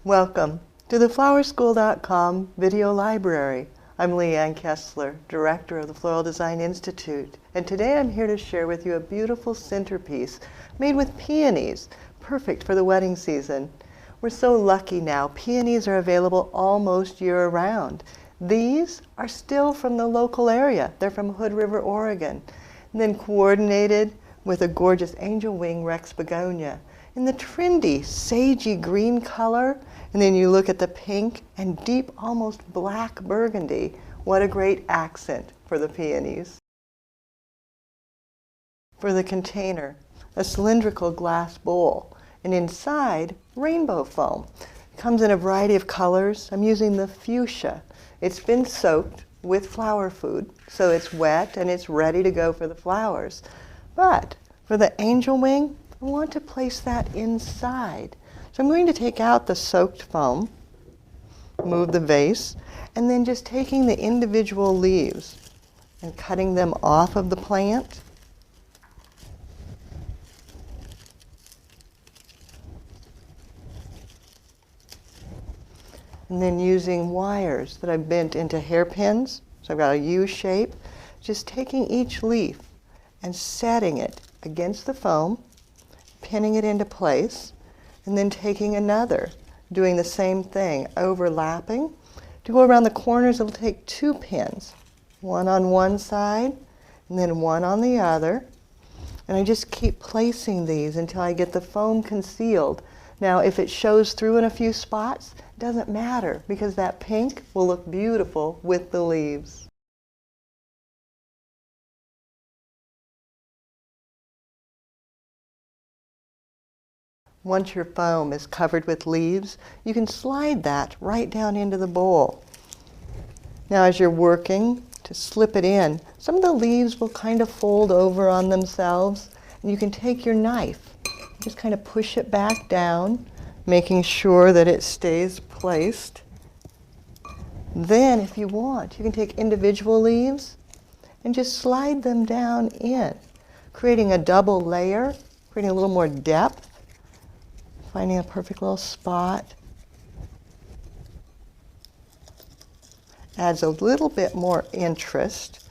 Welcome to the flowerschool.com video library. I'm Leanne Kessler, Director of the Floral Design Institute, and today I'm here to share with you a beautiful centerpiece made with peonies, perfect for the wedding season. We're so lucky now. Peonies are available almost year-round. These are still from the local area. They're from Hood River, Oregon, and then coordinated with a gorgeous Angel Wing Rex Begonia in the trendy, sagey green color. And then you look at the pink and deep, almost black burgundy. What a great accent for the peonies. For the container, a cylindrical glass bowl, and inside, rainbow foam. It comes in a variety of colors. I'm using the fuchsia. It's been soaked with flower food, so it's wet and it's ready to go for the flowers. But for the angel wing, I want to place that inside. So I'm going to take out the soaked foam, move the vase, and then just taking the individual leaves and cutting them off of the plant. And then using wires that I've bent into hairpins, so I've got a U shape, just taking each leaf and setting it against the foam, pinning it into place, and then taking another, doing the same thing, overlapping. To go around the corners, it'll take 2 pins, one on one side and then one on the other. And I just keep placing these until I get the foam concealed. Now, if it shows through in a few spots, it doesn't matter because that pink will look beautiful with the leaves. Once your foam is covered with leaves, you can slide that right down into the bowl. Now as you're working to slip it in, some of the leaves will kind of fold over on themselves, and you can take your knife, just kind of push it back down, making sure that it stays placed. Then if you want, you can take individual leaves and just slide them down in, creating a double layer, creating a little more depth. Finding a perfect little spot. Adds a little bit more interest.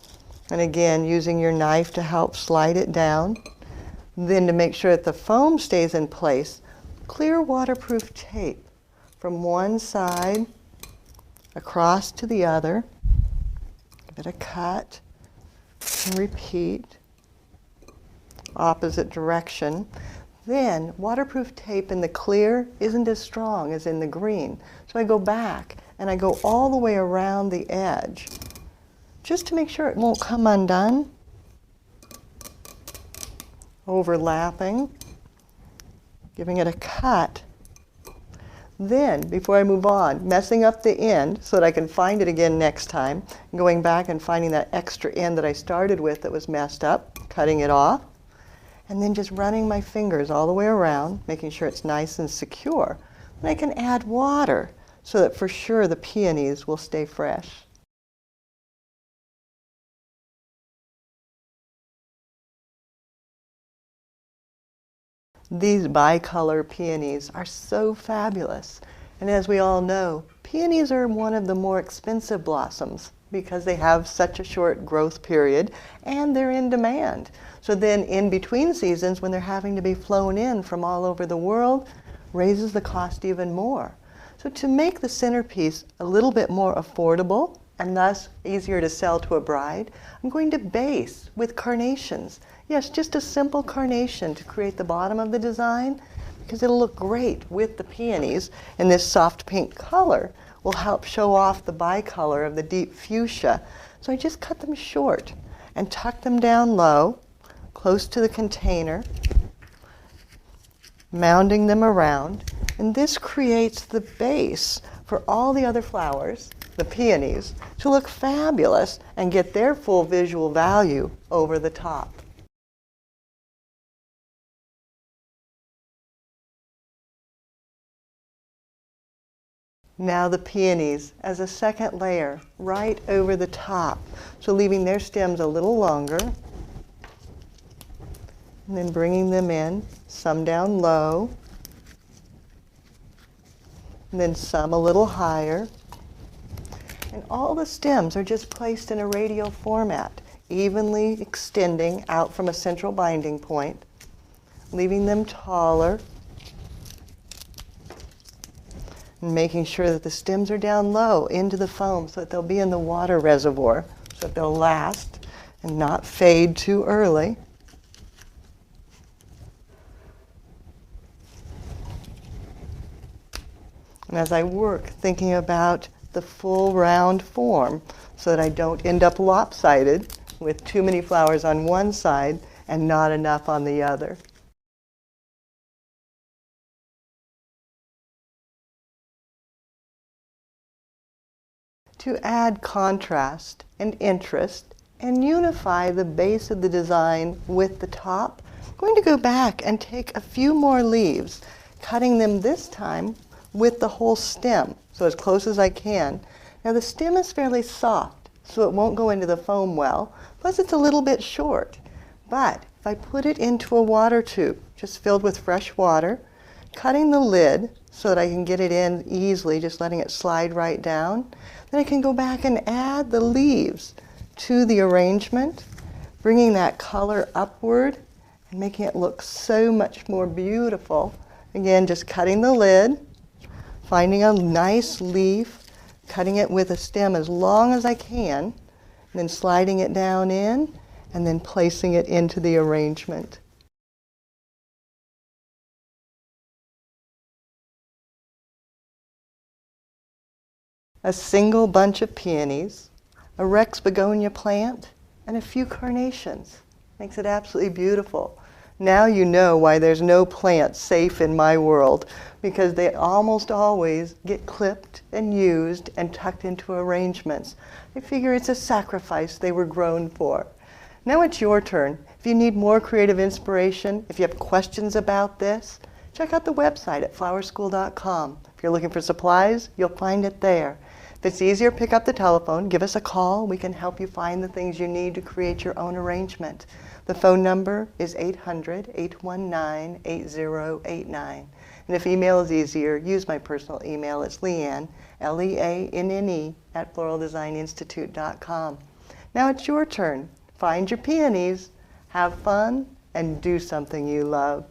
And again, using your knife to help slide it down. Then to make sure that the foam stays in place, clear waterproof tape from one side across to the other. Give it a cut and repeat. Opposite direction. Then waterproof tape in the clear isn't as strong as in the green. So I go back and I go all the way around the edge just to make sure it won't come undone. Overlapping, giving it a cut. Then, before I move on, messing up the end so that I can find it again next time, going back and finding that extra end that I started with that was messed up, cutting it off. And then just running my fingers all the way around, making sure it's nice and secure. And I can add water so that for sure the peonies will stay fresh. These bicolor peonies are so fabulous. And as we all know, peonies are one of the more expensive blossoms because they have such a short growth period and they're in demand. So then in between seasons, when they're having to be flown in from all over the world, raises the cost even more. So to make the centerpiece a little bit more affordable and thus easier to sell to a bride, I'm going to base with carnations. Yes, just a simple carnation to create the bottom of the design because it'll look great with the peonies, and this soft pink color will help show off the bicolor of the deep fuchsia. So I just cut them short and tuck them down low, close to the container, mounding them around, and this creates the base for all the other flowers, the peonies, to look fabulous and get their full visual value over the top. Now the peonies as a second layer right over the top, so leaving their stems a little longer, and then bringing them in, some down low, and then some a little higher. And all the stems are just placed in a radial format, evenly extending out from a central binding point, leaving them taller, and making sure that the stems are down low into the foam so that they'll be in the water reservoir, so that they'll last and not fade too early. And as I work, thinking about the full round form so that I don't end up lopsided with too many flowers on one side and not enough on the other. To add contrast and interest and unify the base of the design with the top, I'm going to go back and take a few more leaves, cutting them this time with the whole stem, so as close as I can. Now the stem is fairly soft, so it won't go into the foam well, plus it's a little bit short. But if I put it into a water tube, just filled with fresh water, cutting the lid so that I can get it in easily, just letting it slide right down, then I can go back and add the leaves to the arrangement, bringing that color upward and making it look so much more beautiful. Again, just cutting the lid, finding a nice leaf, cutting it with a stem as long as I can, and then sliding it down in, and then placing it into the arrangement. A single bunch of peonies, a Rex Begonia plant, and a few carnations. Makes it absolutely beautiful. Now you know why there's no plant safe in my world, because they almost always get clipped and used and tucked into arrangements. I figure it's a sacrifice they were grown for. Now it's your turn. If you need more creative inspiration, if you have questions about this, check out the website at flowerschool.com. If you're looking for supplies, you'll find it there. If it's easier, pick up the telephone, give us a call. We can help you find the things you need to create your own arrangement. The phone number is 800-819-8089. And if email is easier, use my personal email. It's Leanne, Leanne, @floraldesigninstitute.com. Now it's your turn. Find your peonies, have fun, and do something you love.